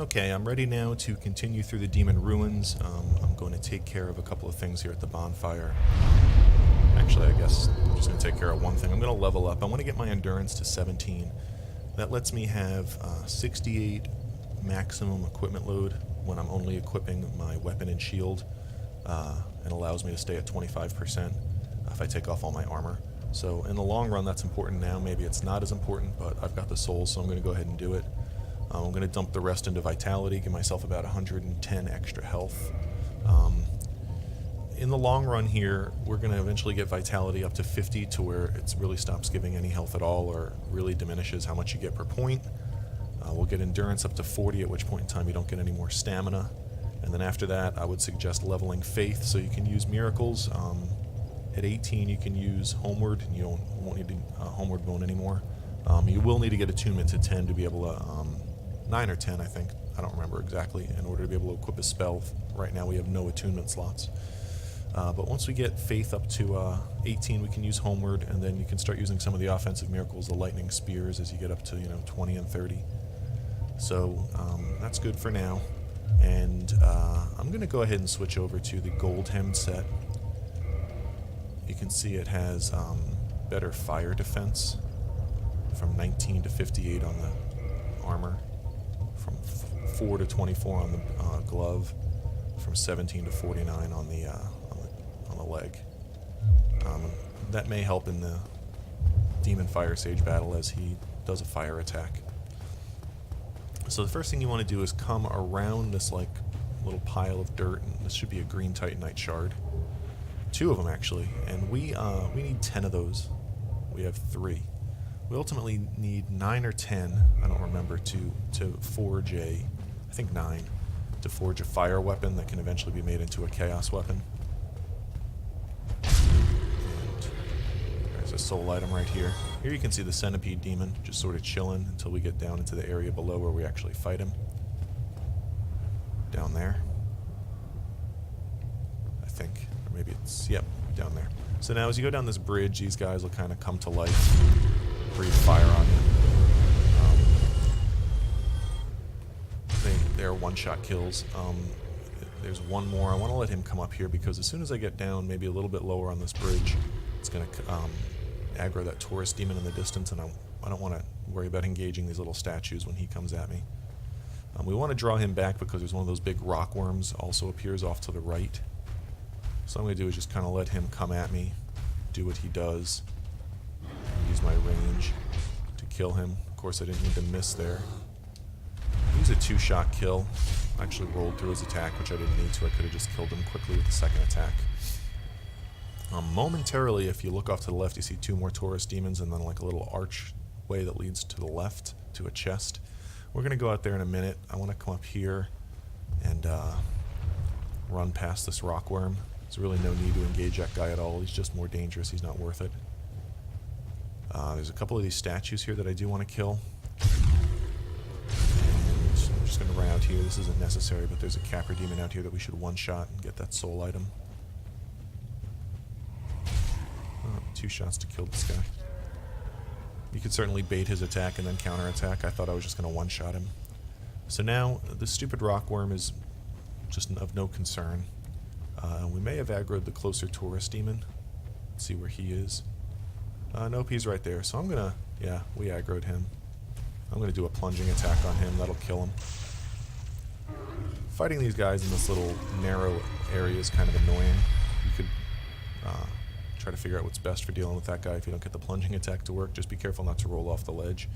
Okay, I'm ready now to continue through the Demon Ruins. I'm going to take care of a couple of things here at the bonfire. Actually, I guess I'm just going to take care of one thing. I'm going to level up. I want to get my endurance to 17. That lets me have 68 maximum equipment load when I'm only equipping my weapon and shield, and allows me to stay at 25% if I take off all my armor. So in the long run, that's important now. Maybe it's not as important, but I've got the soul, so I'm going to go ahead and do it. I'm going to dump the rest into Vitality, give myself about 110 extra health. In the long run here, we're going to eventually get Vitality up to 50 to where it really stops giving any health at all, or really diminishes how much you get per point. We'll get Endurance up to 40, at which point in time you don't get any more stamina. And then after that, I would suggest leveling Faith, so you can use Miracles. At 18, you can use Homeward, and you won't need Homeward Bone anymore. You will need to get Attunement to 10 to be able to... 9 or 10, I think. I don't remember exactly, in order to be able to equip a spell. Right now we have no attunement slots. But once we get Faith up to 18, we can use Homeward, and then you can start using some of the offensive miracles, the Lightning Spears, as you get up to 20 and 30. So that's good for now. And I'm going to go ahead and switch over to the Gold Hem set. You can see it has better fire defense, from 19 to 58 on the armor, from 4 to 24 on the glove, from 17 to 49 on the leg. That may help in the Demon Firesage battle as he does a fire attack. So the first thing you want to do is come around this little pile of dirt, and this should be a green Titanite shard. 2 of them actually, and we need 10 of those. We have 3. We ultimately need 9 or 10, I don't remember, to forge I think 9, to forge a fire weapon that can eventually be made into a chaos weapon. And there's a soul item right here. Here you can see the Centipede Demon just sort of chilling until we get down into the area below where we actually fight him. Down there. I think. Or maybe it's, yep, down there. So now as you go down this bridge, these guys will kind of come to life. Breathe fire on you. They're one-shot kills. There's one more. I want to let him come up here because as soon as I get down maybe a little bit lower on this bridge, it's going to aggro that Taurus Demon in the distance, and I don't want to worry about engaging these little statues when he comes at me. We want to draw him back because there's one of those big rock worms also appears off to the right. So what I'm going to do is just kind of let him come at me, do what he does. Use my range to kill him. Of course, I didn't need to miss there. Use a 2-shot kill. I actually rolled through his attack, which I didn't need to. I could have just killed him quickly with the second attack. Momentarily, if you look off to the left, you see 2 more Taurus Demons and then like a little archway that leads to the left to a chest. We're going to go out there in a minute. I want to come up here and run past this rock worm. There's really no need to engage that guy at all. He's just more dangerous. He's not worth it. There's a couple of these statues here that I do want to kill. And I'm just going to run out here. This isn't necessary, but there's a Capra Demon out here that we should one-shot and get that soul item. 2 shots to kill this guy. You could certainly bait his attack and then counter-attack. I thought I was just going to one-shot him. So now, the stupid rock worm is just of no concern. We may have aggroed the closer Taurus Demon. Let's see where he is. Nope, he's right there. So I'm gonna, yeah, we aggroed him. I'm gonna do a plunging attack on him. That'll kill him. Fighting these guys in this little narrow area is kind of annoying. You could try to figure out what's best for dealing with that guy if you don't get the plunging attack to work. Just be careful not to roll off the ledge.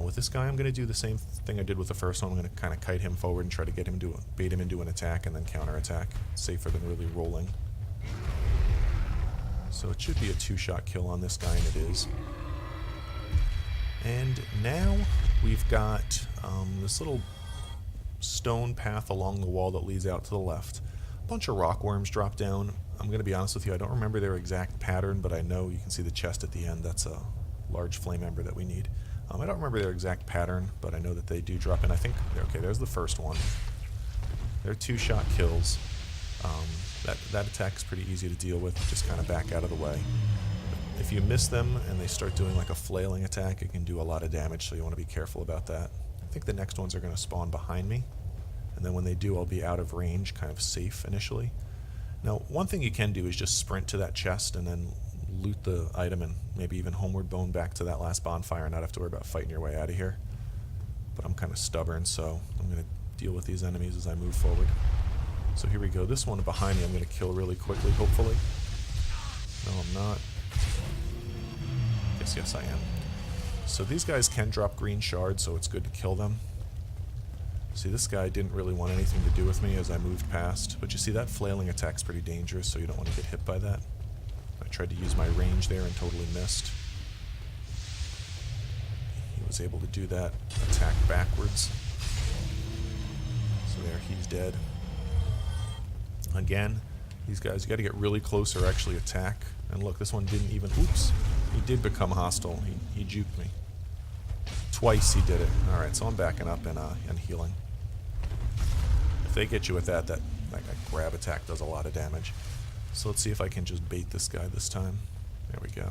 With this guy, I'm going to do the same thing I did with the first one. I'm going to kind of kite him forward and try to get him to bait him into an attack and then counter-attack. Safer than really rolling. So it should be a 2-shot kill on this guy, and it is. And now we've got this little stone path along the wall that leads out to the left. A bunch of rock worms drop down. I'm going to be honest with you, I don't remember their exact pattern, but I know you can see the chest at the end. That's a large flame ember that we need. I don't remember their exact pattern, but I know that they do drop in. I think, okay, there's the first one. They're 2-shot kills. That attack is pretty easy to deal with. Just kind of back out of the way. If you miss them and they start doing like a flailing attack, it can do a lot of damage, so you want to be careful about that. think the next ones are going to spawn behind me. And then when they do, I'll be out of range, kind of safe initially. Now, one thing you can do is just sprint to that chest and then loot the item and maybe even homeward bone back to that last bonfire and not have to worry about fighting your way out of here. But I'm kind of stubborn, so I'm going to deal with these enemies as I move forward. So here we go. This one behind me I'm going to kill really quickly, hopefully. No, I'm not. Yes, I am. So these guys can drop green shards, so it's good to kill them. See, this guy didn't really want anything to do with me as I moved past, but you see that flailing attack's pretty dangerous, so you don't want to get hit by that. I tried to use my range there and totally missed. He was able to do that attack backwards. So there, he's dead. Again, these guys, you got to get really close or actually attack. And look, this one didn't even, oops, he did become hostile. He juked me. Twice he did it. Alright, so I'm backing up and healing. If they get you with that grab attack does a lot of damage. So let's see if I can just bait this guy this time. There we go.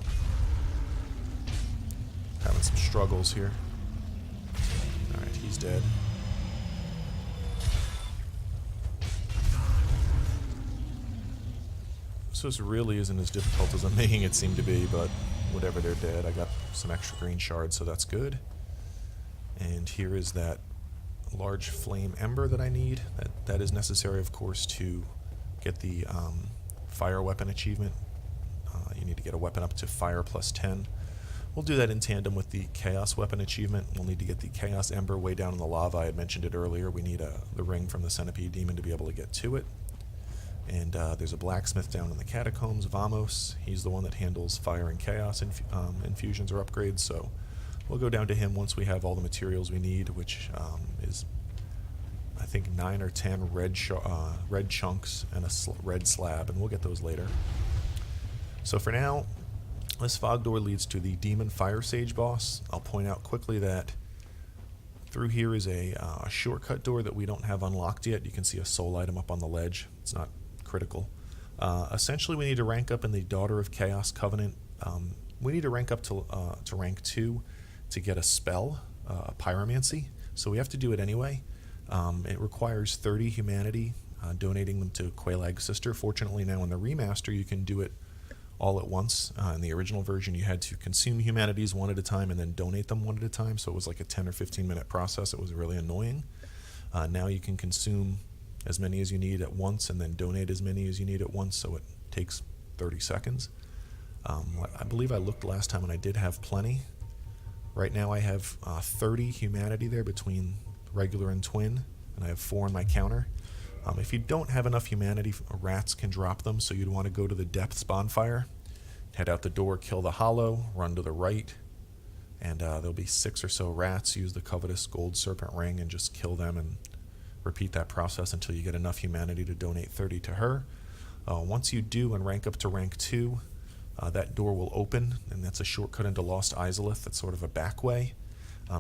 Having some struggles here. Alright, he's dead. So this really isn't as difficult as I'm making it seem to be, but whatever, they're dead. I got some extra green shards, so that's good. And here is that Large Flame Ember that I need. That is necessary, of course, to get the fire weapon achievement. You need to get a weapon up to fire plus 10. We'll do that in tandem with the chaos weapon achievement. We'll need to get the chaos ember way down in the lava. I had mentioned it earlier. We need the ring from the Centipede Demon to be able to get to it. And there's a blacksmith down in the catacombs, Vamos. He's the one that handles fire and chaos infusions or upgrades, so we'll go down to him once we have all the materials we need, which is, I think, 9 or 10 red chunks and a red slab, and we'll get those later. So for now, this fog door leads to the Demon Firesage boss. I'll point out quickly that through here is a shortcut door that we don't have unlocked yet. You can see a soul item up on the ledge. It's not critical. Essentially, we need to rank up in the Daughter of Chaos Covenant. We need to rank up to rank 2 to get a spell, Pyromancy. So we have to do it anyway. It requires 30 humanity, donating them to Quelaag's sister. Fortunately, now in the remaster, you can do it all at once. In the original version, you had to consume humanities one at a time and then donate them one at a time. So it was like a 10 or 15 minute process. It was really annoying. Now you can consume as many as you need at once and then donate as many as you need at once, so it takes 30 seconds. I believe I looked last time and I did have plenty. Right now I have 30 humanity there between regular and twin, and I have 4 in my counter. If you don't have enough humanity, rats can drop them, so you'd want to go to the Depths bonfire, head out the door, kill the hollow, run to the right, and there'll be 6 or so rats. Use the covetous gold serpent ring and just kill them and repeat that process until you get enough humanity to donate 30 to her. Once you do and rank up to rank 2, that door will open, and that's a shortcut into Lost Izalith. That's sort of a back way.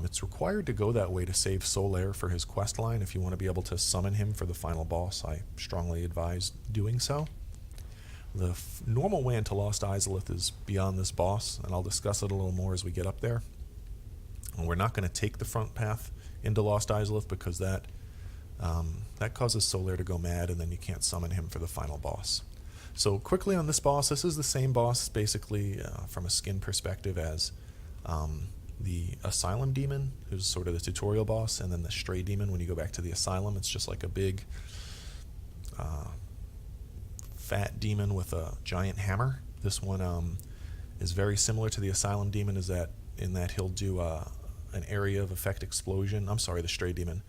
It's required to go that way to save Solaire for his quest line. If you want to be able to summon him for the final boss, I strongly advise doing so. The normal way into Lost Izalith is beyond this boss, and I'll discuss it a little more as we get up there. And we're not going to take the front path into Lost Izalith because that causes Solaire to go mad, and then you can't summon him for the final boss. So quickly on this boss, this is the same boss basically from a skin perspective as the Asylum Demon, who's sort of the tutorial boss, and then the Stray Demon. When you go back to the Asylum, it's just like a big fat demon with a giant hammer. This one is very similar to the Asylum Demon in that he'll do an area of effect explosion. I'm sorry, the Stray Demon.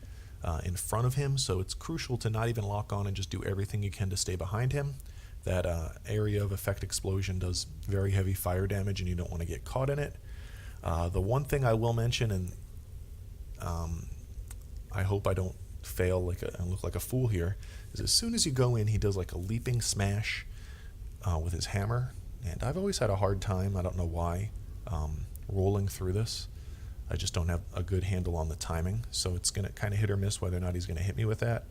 In front of him, so it's crucial to not even lock on and just do everything you can to stay behind him. That area of effect explosion does very heavy fire damage, and you don't want to get caught in it. The one thing I will mention, and I hope I don't fail and look like a fool here, is as soon as you go in, he does like a leaping smash with his hammer, and I've always had a hard time, I don't know why, rolling through this. I just don't have a good handle on the timing, so it's going to kind of hit or miss whether or not he's going to hit me with that.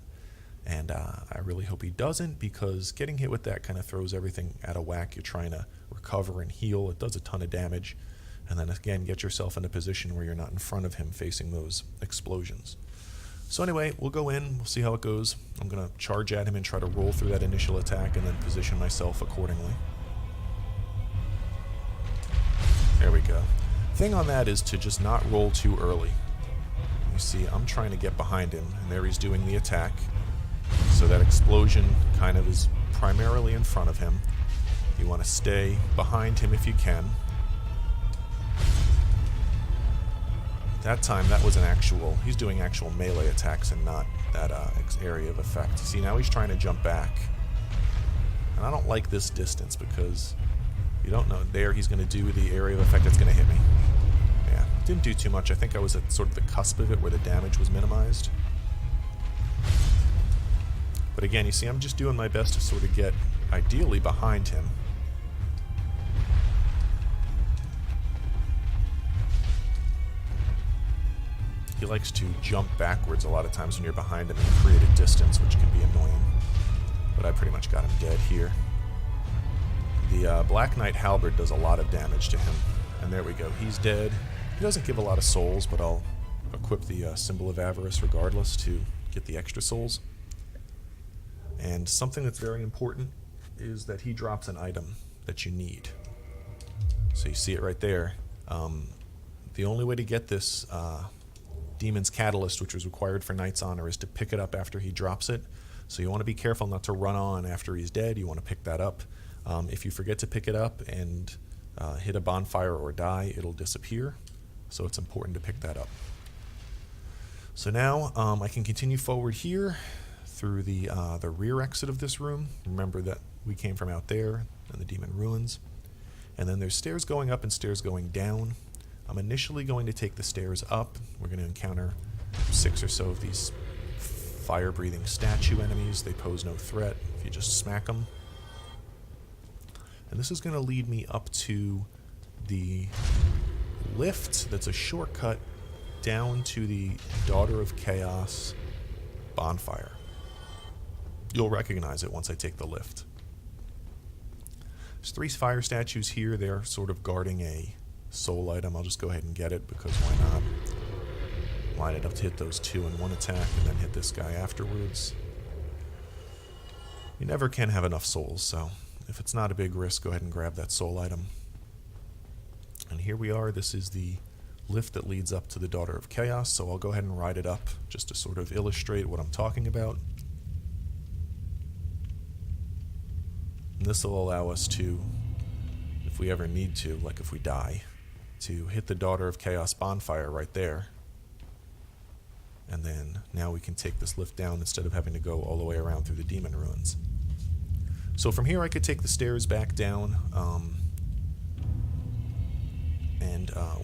And I really hope he doesn't, because getting hit with that kind of throws everything out of whack. You're trying to recover and heal. It does a ton of damage. And then again, get yourself in a position where you're not in front of him facing those explosions. So anyway, we'll go in, we'll see how it goes. I'm going to charge at him and try to roll through that initial attack and then position myself accordingly. There we go. Thing on that is to just not roll too early. You see, I'm trying to get behind him, and there he's doing the attack. So that explosion kind of is primarily in front of him. You want to stay behind him if you can. That time, that was an actual... He's doing actual melee attacks and not that area of effect. See, now he's trying to jump back. And I don't like this distance because you don't know. There, he's going to do the area of effect that's going to hit me. Yeah, didn't do too much. I think I was at sort of the cusp of it where the damage was minimized. But again, you see, I'm just doing my best to sort of get, ideally, behind him. He likes to jump backwards a lot of times when you're behind him and create a distance, which can be annoying. But I pretty much got him dead here. The Black Knight Halberd does a lot of damage to him. And there we go. He's dead. He doesn't give a lot of souls, but I'll equip the Symbol of Avarice regardless to get the extra souls. And something that's very important is that he drops an item that you need. So you see it right there. The only way to get this... Demon's Catalyst, which was required for Knight's Honor, is to pick it up after he drops it. So you want to be careful not to run on after he's dead. You want to pick that up. If you forget to pick it up and hit a bonfire or die, it'll disappear. So it's important to pick that up. So now I can continue forward here through the rear exit of this room. Remember that we came from out there in the Demon Ruins. And then there's stairs going up and stairs going down. I'm initially going to take the stairs up. We're going to encounter 6 or so of these fire-breathing statue enemies. They pose no threat if you just smack them. And this is going to lead me up to the lift that's a shortcut down to the Daughter of Chaos bonfire. You'll recognize it once I take the lift. There's 3 fire statues here. They're sort of guarding a soul item. I'll just go ahead and get it because why not? Line it up to hit those 2 in one attack and then hit this guy afterwards. You never can have enough souls, so if it's not a big risk, go ahead and grab that soul item. And here we are. This is the lift that leads up to the Daughter of Chaos, so I'll go ahead and ride it up just to sort of illustrate what I'm talking about. And this will allow us to, if we ever need to, like if we die, to hit the Daughter of Chaos bonfire right there. And then now we can take this lift down instead of having to go all the way around through the Demon Ruins. So from here I could take the stairs back down.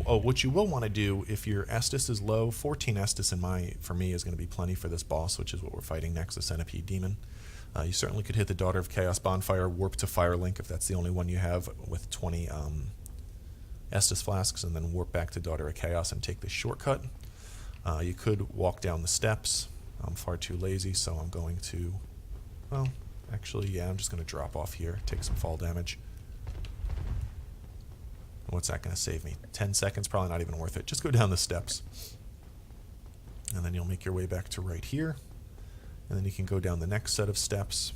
What you will want to do, if your Estus is low, 14 Estus for me is going to be plenty for this boss, which is what we're fighting next, the Centipede Demon. You certainly could hit the Daughter of Chaos bonfire, warp to Firelink if that's the only one you have, with 20 Estus flasks, and then warp back to Daughter of Chaos and take this shortcut. You could walk down the steps. I'm far too lazy, so I'm going to... Well, actually, yeah, I'm just going to drop off here, take some fall damage. What's that going to save me? 10 seconds? Probably not even worth it. Just go down the steps. And then you'll make your way back to right here. And then you can go down the next set of steps.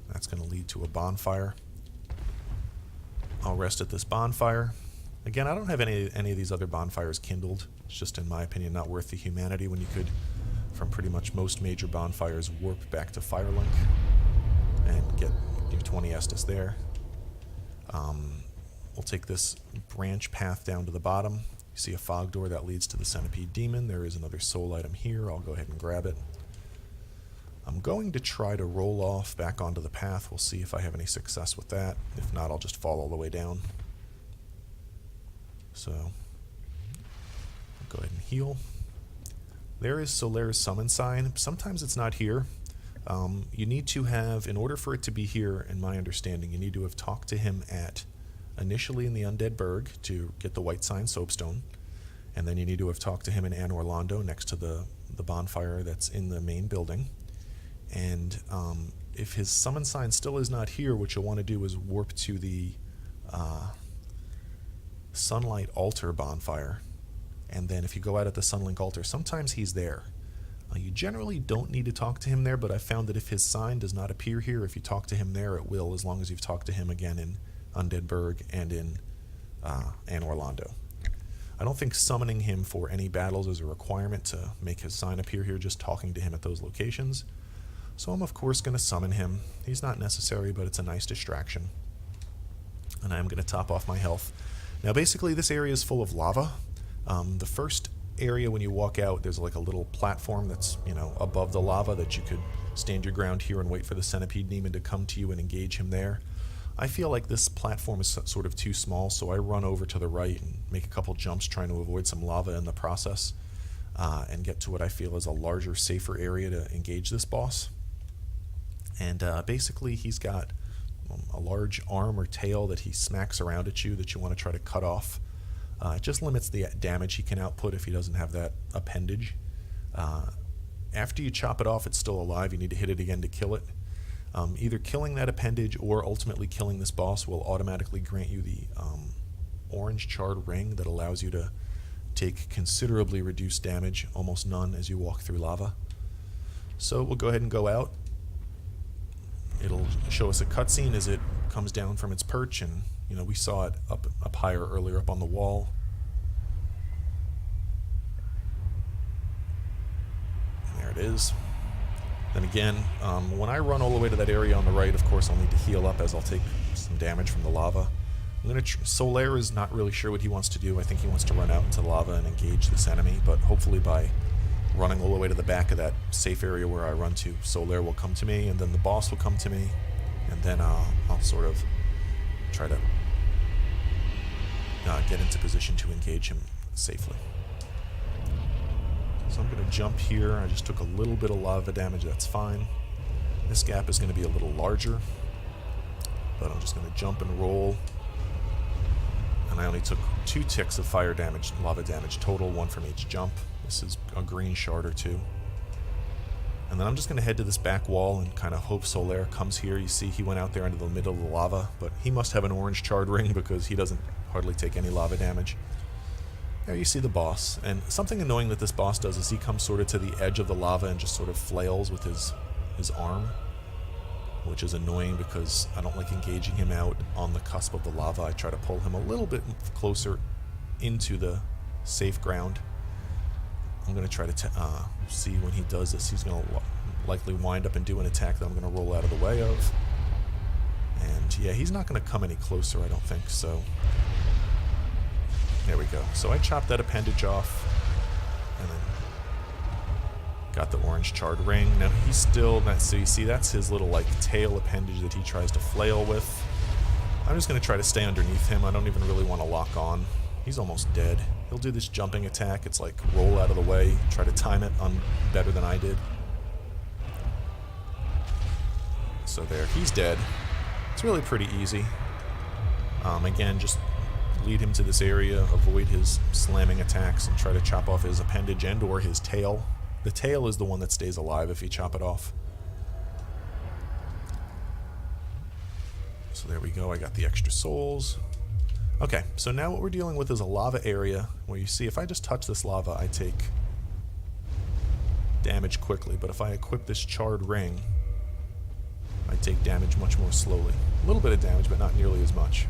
That's going to lead to a bonfire. I'll rest at this bonfire. Again, I don't have any of these other bonfires kindled. It's just, in my opinion, not worth the humanity when you could, from pretty much most major bonfires, warp back to Firelink and get your 20 Estus there. We'll take this branch path down to the bottom. You see a fog door that leads to the Centipede Demon. There is another soul item here. I'll go ahead and grab it. I'm going to try to roll off back onto the path. We'll see if I have any success with that. If not, I'll just fall all the way down. So, I'll go ahead and heal. There is Solaire's summon sign. Sometimes it's not here. You need to have, in order for it to be here, in my understanding, you need to have talked to him initially in the Undead Burg to get the white sign soapstone. And then you need to have talked to him in Anne Orlando next to the bonfire that's in the main building. And if his summon sign still is not here, what you'll want to do is warp to the Sunlight Altar bonfire. And then if you go out at the Sunlink Altar, sometimes he's there. You generally don't need to talk to him there, but I found that if his sign does not appear here, if you talk to him there, it will, as long as you've talked to him again in Undead Burg and in Anor Londo. I don't think summoning him for any battles is a requirement to make his sign appear here, just talking to him at those locations. So I'm of course going to summon him. He's not necessary, but it's a nice distraction. And I'm going to top off my health. Now basically this area is full of lava. The first area when you walk out, there's like a little platform that's, above the lava that you could stand your ground here and wait for the Centipede Demon to come to you and engage him there. I feel like this platform is sort of too small, so I run over to the right and make a couple jumps trying to avoid some lava in the process and get to what I feel is a larger, safer area to engage this boss. And basically he's got a large arm or tail that he smacks around at you that you want to try to cut off. It just limits the damage he can output if he doesn't have that appendage. After you chop it off, it's still alive. You need to hit it again to kill it. Either killing that appendage or ultimately killing this boss will automatically grant you the orange charred ring that allows you to take considerably reduced damage, almost none, as you walk through lava. So we'll go ahead and go out. It'll show us a cutscene as it comes down from its perch, and we saw it up higher earlier up on the wall. And there it is. Then again, when I run all the way to that area on the right, of course I'll need to heal up as I'll take some damage from the lava. Solaire is not really sure what he wants to do. I think he wants to run out into the lava and engage this enemy, but hopefully by running all the way to the back of that safe area where I run to, Solaire will come to me, and then the boss will come to me, and then I'll sort of try to get into position to engage him safely. So I'm going to jump here. I just took a little bit of lava damage, that's fine. This gap is going to be a little larger, but I'm just going to jump and roll. And I only took 2 ticks of fire damage, lava damage total, 1 from each jump. This is a green shard or 2. And then I'm just going to head to this back wall and kind of hope Solaire comes here. You see he went out there into the middle of the lava, but he must have an orange charred ring because he doesn't hardly take any lava damage. There you see the boss. And something annoying that this boss does is he comes sort of to the edge of the lava and just sort of flails with his arm, which is annoying because I don't like engaging him out on the cusp of the lava. I try to pull him a little bit closer into the safe ground. I'm going to try to see when he does this. He's going to likely wind up and do an attack that I'm going to roll out of the way of. And yeah, he's not going to come any closer, I don't think. So there we go. So I chopped that appendage off and then got the orange charred ring. Now he's still not, so you see that's his little like tail appendage that he tries to flail with. I'm just going to try to stay underneath him. I don't even really want to lock on. He's almost dead. He'll do this jumping attack. It's like roll out of the way, try to time it on better than I did. So there, he's dead. It's really pretty easy. Again, just lead him to this area, avoid his slamming attacks, and try to chop off his appendage and or his tail. The tail is the one that stays alive if you chop it off. So there we go, I got the extra souls. Okay, so now what we're dealing with is a lava area where you see if I just touch this lava, I take damage quickly, but if I equip this charred ring, I take damage much more slowly. A little bit of damage, but not nearly as much.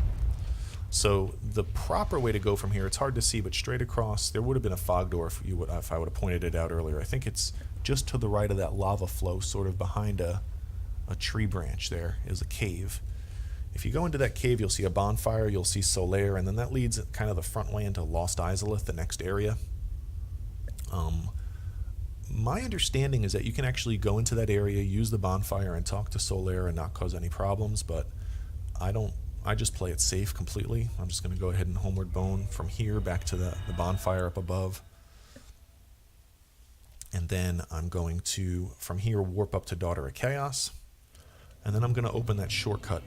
So the proper way to go from here, it's hard to see, but straight across, there would have been a fog door if I would have pointed it out earlier. I think it's just to the right of that lava flow, sort of behind a tree branch there is a cave. If you go into that cave, you'll see a bonfire, you'll see Solaire, and then that leads kind of the front way into Lost Izalith, the next area. My understanding is that you can actually go into that area, use the bonfire, and talk to Solaire and not cause any problems, but I just play it safe completely. I'm just going to go ahead and homeward bone from here back to the bonfire up above. And then I'm going to, from here, warp up to Daughter of Chaos. And then I'm going to open that shortcut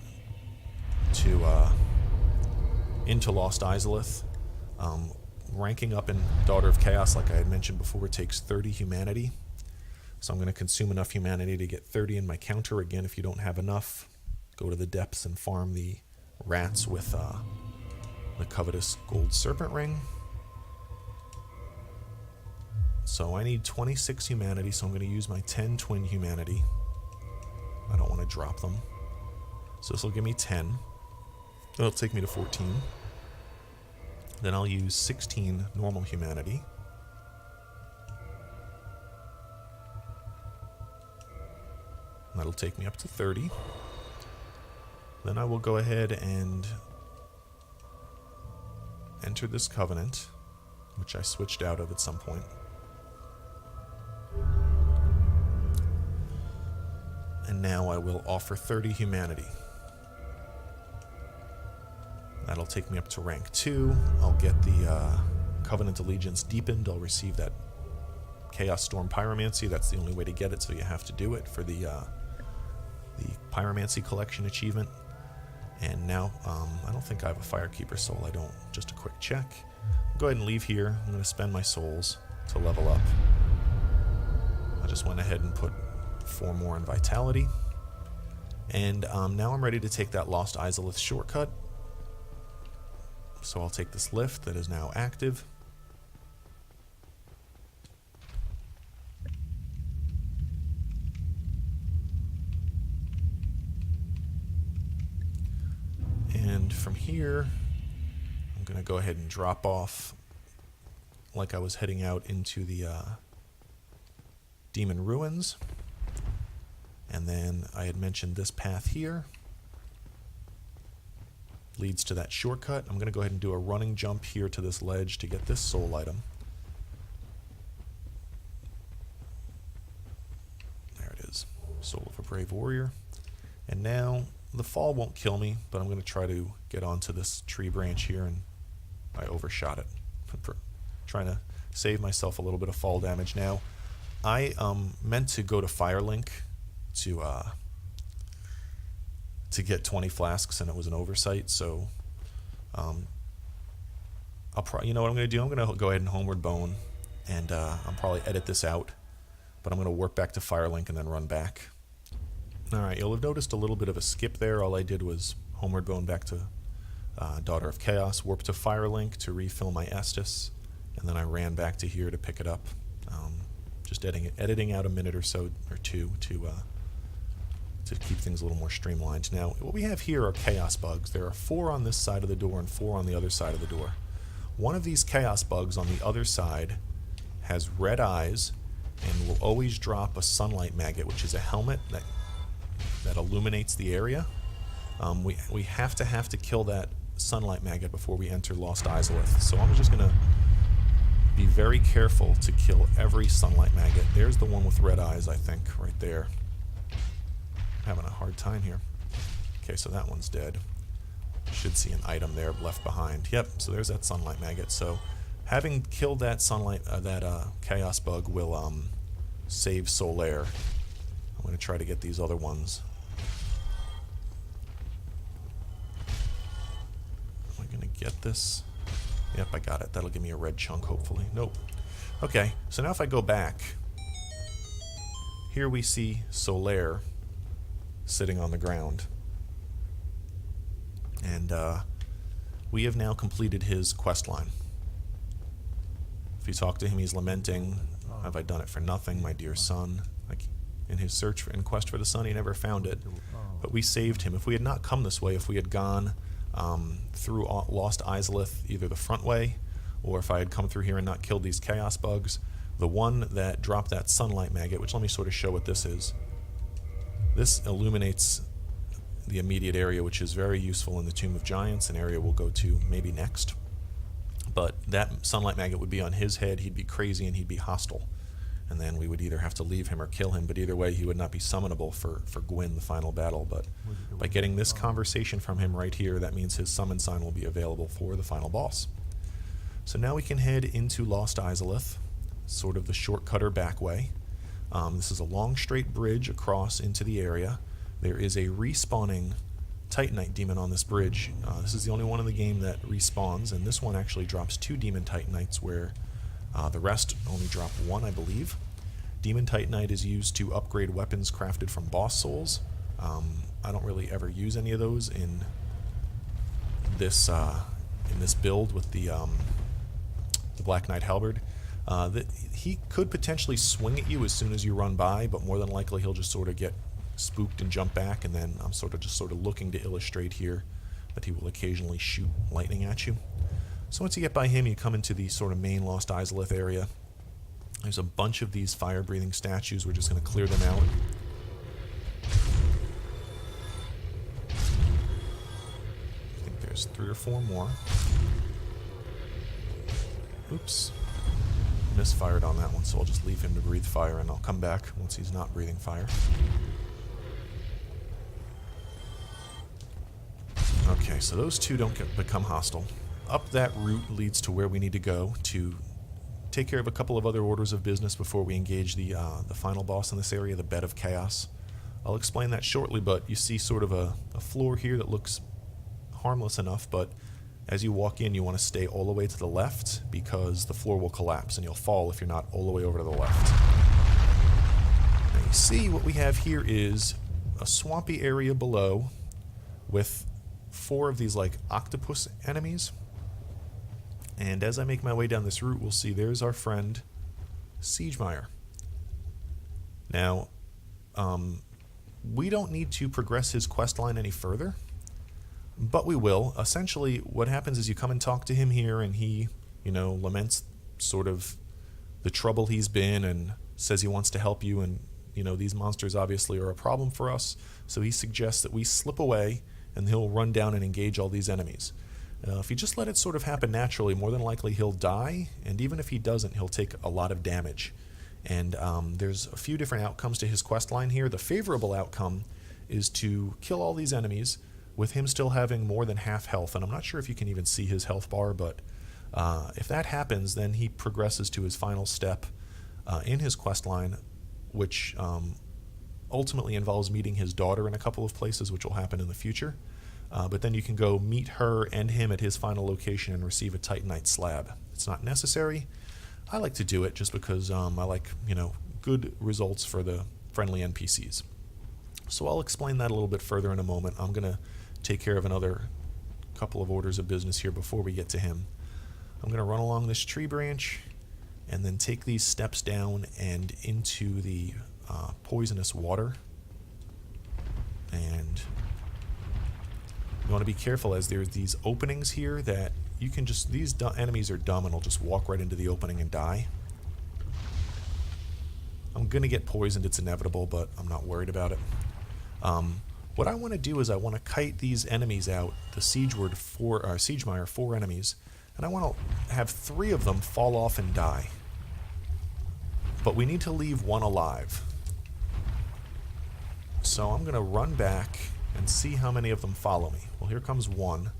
to into Lost Izalith. Ranking up in Daughter of Chaos, like I had mentioned before, takes 30 humanity. So I'm going to consume enough humanity to get 30 in my counter. Again, if you don't have enough, go to the depths and farm the rats with the covetous gold serpent ring. So I need 26 humanity, so I'm going to use my 10 twin humanity. I don't want to drop them. So this will give me 10. It'll take me to 14. Then I'll use 16 normal humanity. That'll take me up to 30. Then I will go ahead and enter this covenant, which I switched out of at some point. And now I will offer 30 humanity. That'll take me up to rank 2. I'll get the Covenant Allegiance deepened. I'll receive that Chaos Storm Pyromancy. That's the only way to get it, so you have to do it for the Pyromancy Collection achievement. And now, I don't think I have a Firekeeper soul. I don't. Just a quick check. I'll go ahead and leave here. I'm going to spend my souls to level up. I just went ahead and put 4 more in Vitality. And now I'm ready to take that Lost Izalith shortcut. So I'll take this lift that is now active. And from here, I'm going to go ahead and drop off like I was heading out into the Demon Ruins. And then I had mentioned this path here leads to that shortcut. I'm going to go ahead and do a running jump here to this ledge to get this soul item. There it is. Soul of a Brave Warrior. And now the fall won't kill me, but I'm going to try to get onto this tree branch here, and I overshot it. Trying to save myself a little bit of fall damage. Now, I meant to go to Firelink to get 20 flasks, and it was an oversight, so I'll you know what I'm going to do? I'm going to go ahead and Homeward Bone, and I'll probably edit this out, but I'm going to warp back to Firelink and then run back. Alright, you'll have noticed a little bit of a skip there. All I did was Homeward Bone back to Daughter of Chaos, warp to Firelink to refill my Estus, and then I ran back to here to pick it up. Just editing out a minute or so, or two, to keep things a little more streamlined. Now, what we have here are Chaos Bugs. There are 4 on this side of the door and 4 on the other side of the door. One of these Chaos Bugs on the other side has red eyes and will always drop a Sunlight Maggot, which is a helmet that illuminates the area. We have to kill that Sunlight Maggot before we enter Lost Izalith. So I'm just going to be very careful to kill every Sunlight Maggot. There's the one with red eyes, I think, right there. Having a hard time here. Okay, so that one's dead. Should see an item there left behind. Yep, so there's that Sunlight Maggot. So having killed that Chaos Bug will save Solaire. I'm going to try to get these other ones. Am I going to get this? Yep, I got it. That'll give me a red chunk, hopefully. Nope. Okay, so now if I go back, here we see Solaire sitting on the ground. And we have now completed his quest line. If you talk to him, he's lamenting, "Have I done it for nothing, my dear son?" Like, in his search and quest for the sun, he never found it. But we saved him. If we had not come this way, if we had gone through Lost Izalith, either the front way, or if I had come through here and not killed these Chaos Bugs, the one that dropped that Sunlight Maggot, which let me sort of show what this is. This illuminates the immediate area, which is very useful in the Tomb of Giants, an area we'll go to maybe next. But that Sunlight Maggot would be on his head, he'd be crazy, and he'd be hostile. And then we would either have to leave him or kill him, but either way he would not be summonable for Gwyn, the final battle. But by getting this conversation from him right here, that means his summon sign will be available for the final boss. So now we can head into Lost Izalith, sort of the shortcutter back way. This is a long straight bridge across into the area. There is a respawning Titanite demon on this bridge. This is the only one in the game that respawns, and this one actually drops 2 demon Titanites, where the rest only drop 1, I believe. Demon Titanite is used to upgrade weapons crafted from boss souls. I don't really ever use any of those in this in this build with the Black Knight Halberd. That he could potentially swing at you as soon as you run by, but more than likely he'll just sort of get spooked and jump back, and then I'm sort of looking to illustrate here that he will occasionally shoot lightning at you. So once you get by him, you come into the sort of main Lost Izalith area. There's a bunch of these fire-breathing statues. We're just going to clear them out. I think there's 3 or 4 more. Oops. Misfired on that one, so I'll just leave him to breathe fire, and I'll come back once he's not breathing fire. Okay, so those 2 don't become hostile. Up that route leads to where we need to go to take care of a couple of other orders of business before we engage the final boss in this area, the Bed of Chaos. I'll explain that shortly, but you see sort of a floor here that looks harmless enough, but as you walk in, you want to stay all the way to the left because the floor will collapse and you'll fall if you're not all the way over to the left. Now you see what we have here is a swampy area below with 4 of these like octopus enemies. And as I make my way down this route, we'll see there's our friend Siegemeier. Now, we don't need to progress his quest line any further, but we will. Essentially, what happens is you come and talk to him here, and he, laments sort of the trouble he's been and says he wants to help you, and, these monsters obviously are a problem for us, so he suggests that we slip away, and he'll run down and engage all these enemies. If you just let it sort of happen naturally, more than likely he'll die, and even if he doesn't, he'll take a lot of damage. And there's a few different outcomes to his quest line here. The favorable outcome is to kill all these enemies with him still having more than half health, and I'm not sure if you can even see his health bar, but if that happens, then he progresses to his final step in his quest line, which ultimately involves meeting his daughter in a couple of places, which will happen in the future. But then you can go meet her and him at his final location and receive a Titanite slab. It's not necessary. I like to do it just because I like, good results for the friendly NPCs. So I'll explain that a little bit further in a moment. I'm going to take care of another couple of orders of business here before we get to him. I'm going to run along this tree branch and then take these steps down and into the poisonous water. And you want to be careful as there's these openings here that you can just, these enemies are dumb and will just walk right into the opening and die. I'm going to get poisoned, it's inevitable, but I'm not worried about it. What I want to do is I want to kite these enemies out, the Siegemeier 4 enemies, and I want to have 3 of them fall off and die. But we need to leave 1 alive. So I'm going to run back and see how many of them follow me. Well, here comes 1.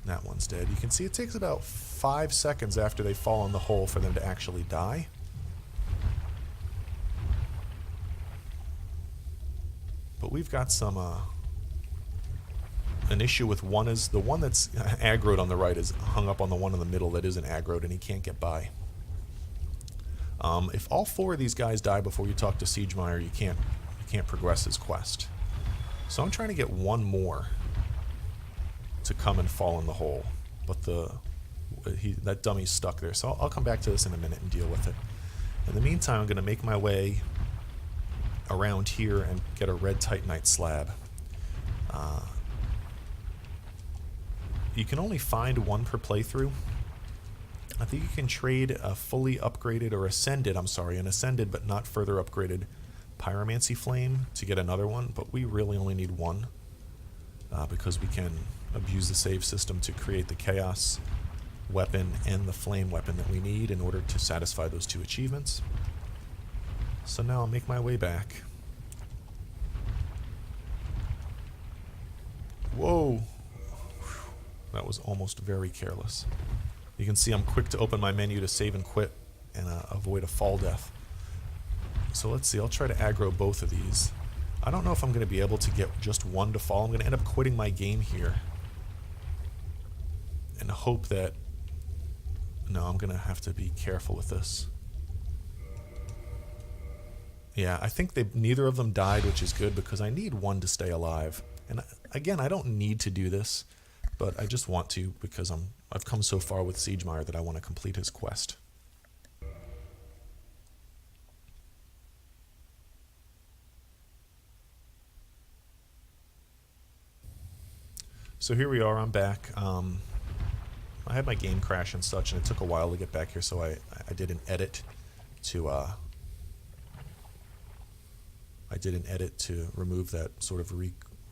That one's dead. You can see it takes about 5 seconds after they fall in the hole for them to actually die. But we've got some an issue with one. Is the one that's aggroed on the right is hung up on the one in the middle that isn't aggroed, and he can't get by. If all 4 of these guys die before you talk to Siegemeier, you can't progress his quest. So I'm trying to get 1 more to come and fall in the hole, but that dummy's stuck there. So I'll come back to this in a minute and deal with it. In the meantime, I'm going to make my way around here and get a red Titanite slab. You can only find 1 per playthrough. I think you can trade a fully upgraded or an ascended but not further upgraded pyromancy flame to get another one, but we really only need 1 because we can abuse the save system to create the chaos weapon and the flame weapon that we need in order to satisfy those 2 achievements. So now I'll make my way back. Whoa! That was almost very careless. You can see I'm quick to open my menu to save and quit and avoid a fall death. So let's see, I'll try to aggro both of these. I don't know if I'm going to be able to get just 1 to fall. I'm going to end up quitting my game here and hope that... No, I'm going to have to be careful with this. Yeah, I think neither of them died, which is good because I need 1 to stay alive. And again, I don't need to do this, but I just want to because I've come so far with Siegemeier that I want to complete his quest. So here we are, I'm back. I had my game crash and such, and it took a while to get back here, so I did an edit to remove that sort of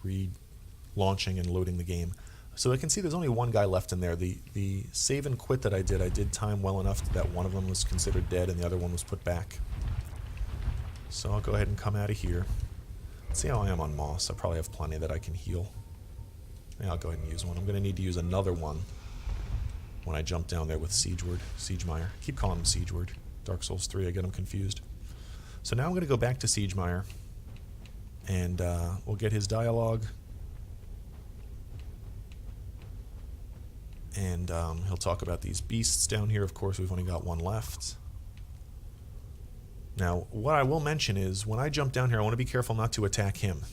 relaunching and loading the game. So I can see there's only one guy left in there. The save and quit that I did time well enough that one of them was considered dead and the other one was put back. So I'll go ahead and come out of here. Let's see how I am on moss. I probably have plenty that I can heal. Yeah, I'll go ahead and use one. I'm going to need to use another one when I jump down there with Siegemeier. I keep calling him Siegeward. Dark Souls 3, I get him confused. So now I'm going to go back to Siegemeier, and we'll get his dialogue. And he'll talk about these beasts down here. Of course, we've only got one left. Now, what I will mention is, when I jump down here, I want to be careful not to attack him.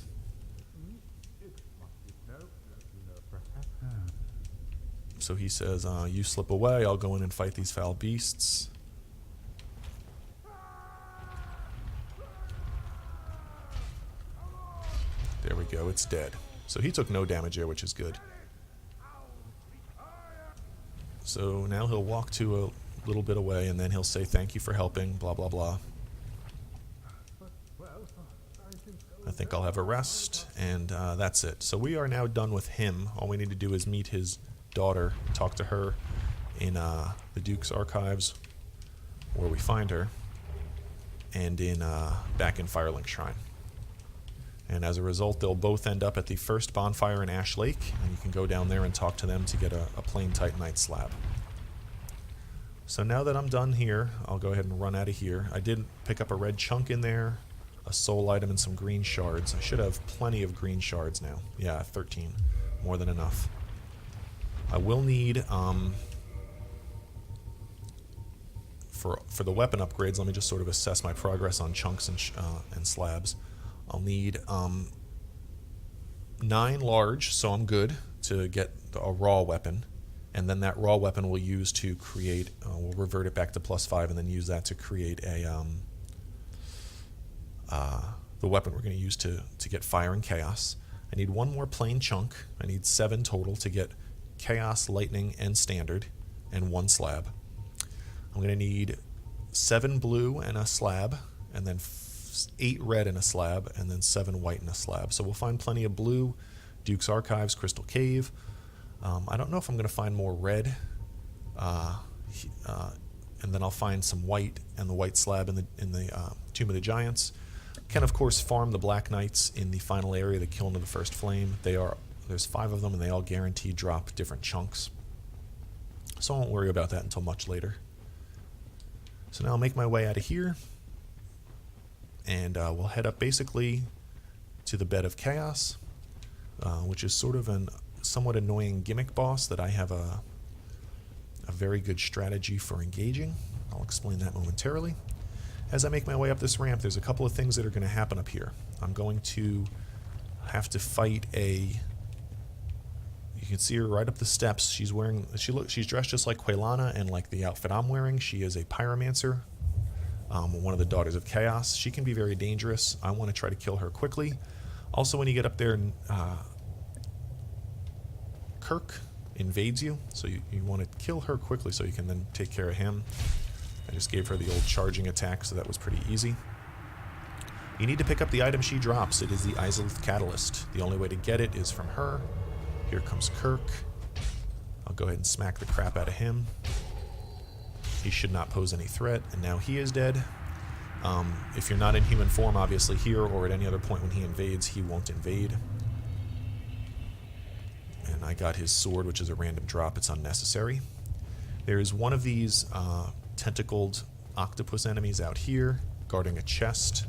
So he says, you slip away, I'll go in and fight these foul beasts. There we go, it's dead. So he took no damage there, which is good. So now he'll walk to a little bit away, and then he'll say thank you for helping, blah blah blah. I think I'll have a rest, and that's it. So we are now done with him. All we need to do is meet his daughter, talk to her in the Duke's archives, where we find her, and back in Firelink Shrine. And as a result, they'll both end up at the first bonfire in Ash Lake, and you can go down there and talk to them to get a plain Titanite slab. So now that I'm done here, I'll go ahead and run out of here. I did pick up a red chunk in there, a soul item, and some green shards. I should have plenty of green shards now. Yeah, 13. More than enough. I will need, for the weapon upgrades, let me just sort of assess my progress on chunks and slabs. I'll need 9 large, so I'm good to get a raw weapon. And then that raw weapon we'll use to create, we'll revert it back to +5 and then use that to create the weapon we're going to use to get fire and chaos. I need 1 more plain chunk. I need 7 total to get chaos, lightning, and standard, and 1 slab. I'm going to need 7 blue and a slab, and then 8 red in a slab, and then 7 white in a slab. So we'll find plenty of blue, Duke's Archives, Crystal Cave. I don't know if I'm going to find more red, and then I'll find some white and the white slab in the Tomb of the Giants. Can of course farm the Black Knights in the final area, the Kiln of the First Flame. There's 5 of them, and they all guarantee drop different chunks. So I won't worry about that until much later. So now I'll make my way out of here, and we'll head up basically to the Bed of Chaos, which is sort of an somewhat annoying gimmick boss that I have a very good strategy for engaging. I'll explain that momentarily. As I make my way up this ramp, there's a couple of things that are going to happen up here. I'm going to have to fight you can see her right up the steps. She's dressed just like Quelana and like the outfit I'm wearing. She is a pyromancer, one of the Daughters of Chaos. She can be very dangerous. I want to try to kill her quickly. Also, when you get up there, Kirk invades you, so you want to kill her quickly so you can then take care of him. I just gave her the old charging attack, so that was pretty easy. You need to pick up the item she drops. It is the Izalith Catalyst. The only way to get it is from her. Here comes Kirk. I'll go ahead and smack the crap out of him. He should not pose any threat, and now he is dead. If you're not in human form, obviously here or at any other point when he invades, he won't invade. And I got his sword, which is a random drop. It's unnecessary. There is one of these tentacled octopus enemies out here, guarding a chest.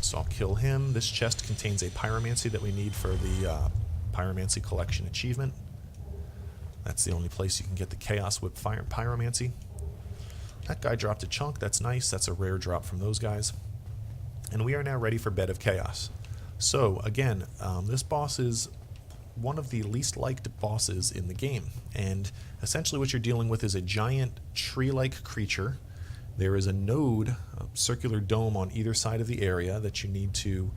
So I'll kill him. This chest contains a pyromancy that we need for the Pyromancy Collection achievement. That's the only place you can get the Chaos Whip Pyromancy. That guy dropped a chunk. That's nice. That's a rare drop from those guys. And we are now ready for Bed of Chaos. So again, this boss is one of the least liked bosses in the game, and essentially what you're dealing with is a giant tree-like creature. There is a node, a circular dome on either side of the area that you need to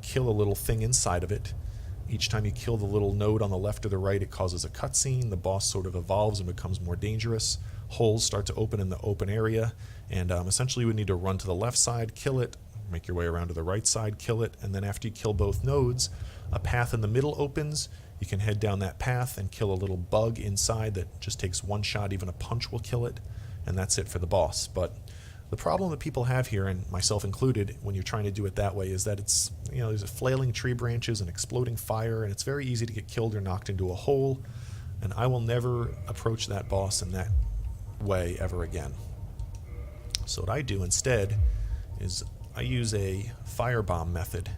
kill a little thing inside of it. Each time you kill the little node on the left or the right, it causes a cutscene. The boss sort of evolves and becomes more dangerous. Holes start to open in the open area, and essentially you would need to run to the left side, kill it, make your way around to the right side, kill it, and then after you kill both nodes, a path in the middle opens. You can head down that path and kill a little bug inside that just takes one shot. Even a punch will kill it, and that's it for the boss. But the problem that people have here, and myself included, when you're trying to do it that way, is that it's, there's flailing tree branches and exploding fire, and it's very easy to get killed or knocked into a hole, and I will never approach that boss in that way ever again. So what I do instead is I use a firebomb method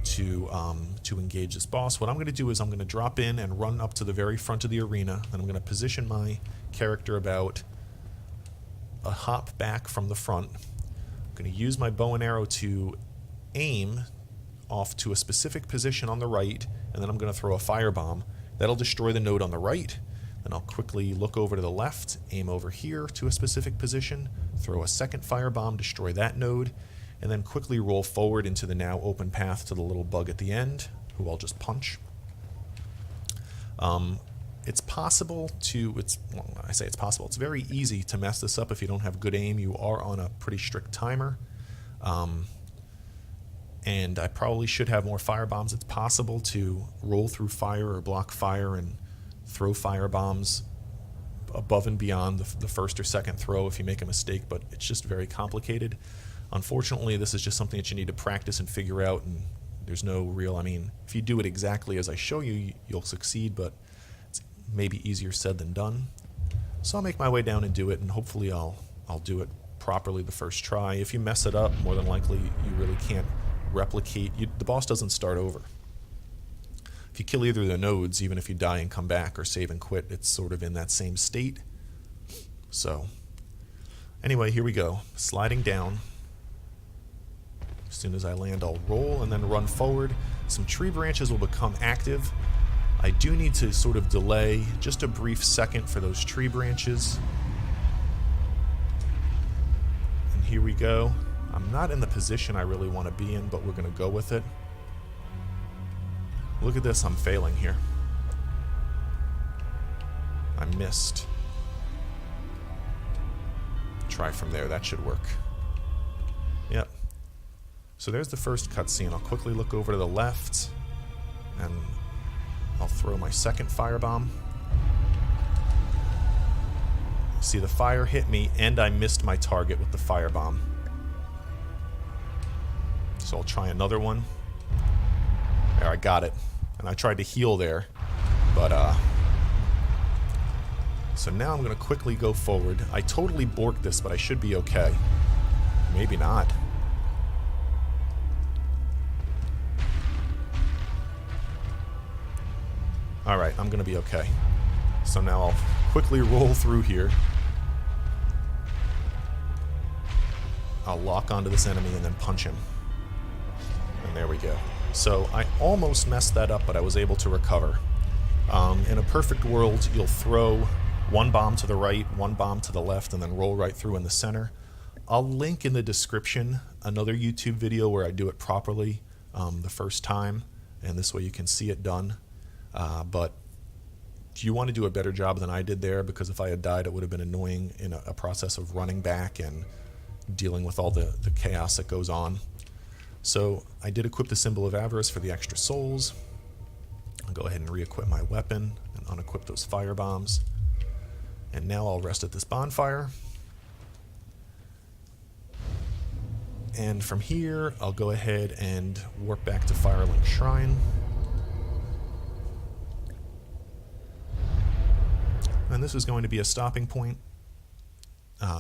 to engage this boss. What I'm going to do is I'm going to drop in and run up to the very front of the arena, and I'm going to position my character about a hop back from the front. I'm going to use my bow and arrow to aim off to a specific position on the right, and then I'm going to throw a firebomb. That'll destroy the node on the right. Then I'll quickly look over to the left, aim over here to a specific position, throw a second firebomb, destroy that node, and then quickly roll forward into the now open path to the little bug at the end, who I'll just punch. It's possible to, I say it's possible, it's very easy to mess this up if you don't have good aim. You are on a pretty strict timer. And I probably should have more firebombs. It's possible to roll through fire or block fire and throw firebombs above and beyond the first or second throw if you make a mistake, but it's just very complicated. Unfortunately, this is just something that you need to practice and figure out, and there's no real, if you do it exactly as I show you, you'll succeed, but it's maybe easier said than done. So I'll make my way down and do it, and hopefully I'll do it properly the first try. If you mess it up, more than likely you really can't replicate. The boss doesn't start over. If you kill either of the nodes, even if you die and come back or save and quit, it's sort of in that same state. So anyway, here we go. Sliding down. As soon as I land, I'll roll and then run forward. Some tree branches will become active. I do need to sort of delay just a brief second for those tree branches. And here we go. I'm not in the position I really want to be in, but we're going to go with it. Look at this, I'm failing here. I missed. Try from there, that should work. Yep. So there's the first cutscene. I'll quickly look over to the left, and I'll throw my second firebomb. See, the fire hit me, and I missed my target with the firebomb. So I'll try another one. There, I got it. And I tried to heal there, but so now I'm going to quickly go forward. I totally borked this, but I should be okay. Maybe not. Alright, I'm going to be okay. So now I'll quickly roll through here. I'll lock onto this enemy and then punch him. And there we go. So I almost messed that up, but I was able to recover. In a perfect world, you'll throw one bomb to the right, one bomb to the left, and then roll right through in the center. I'll link in the description another YouTube video where I do it properly the first time, and this way you can see it done. But you want to do a better job than I did there, because if I had died, it would have been annoying in a process of running back and dealing with all the chaos that goes on. So I did equip the Symbol of Avarice for the extra souls. I'll go ahead and re-equip my weapon and unequip those fire bombs. And now I'll rest at this bonfire. And from here, I'll go ahead and warp back to Firelink Shrine. And this is going to be a stopping point.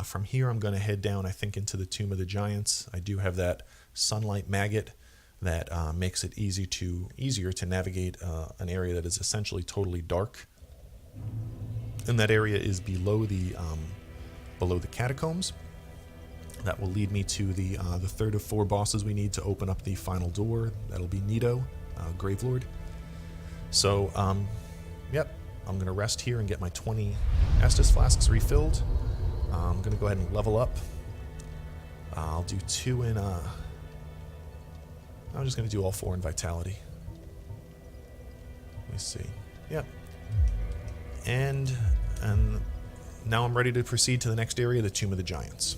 From here, I'm going to head down, I think, into the Tomb of the Giants. I do have that sunlight maggot that makes it easier to navigate an area that is essentially totally dark. And that area is below the catacombs. That will lead me to the third of 4 bosses we need to open up the final door. That'll be Nito, Gravelord. So, yep, I'm going to rest here and get my 20 Estus flasks refilled. I'm going to go ahead and level up. I'll do 2 in... I'm just going to do all 4 in Vitality. Let me see. Yep. And now I'm ready to proceed to the next area, the Tomb of the Giants.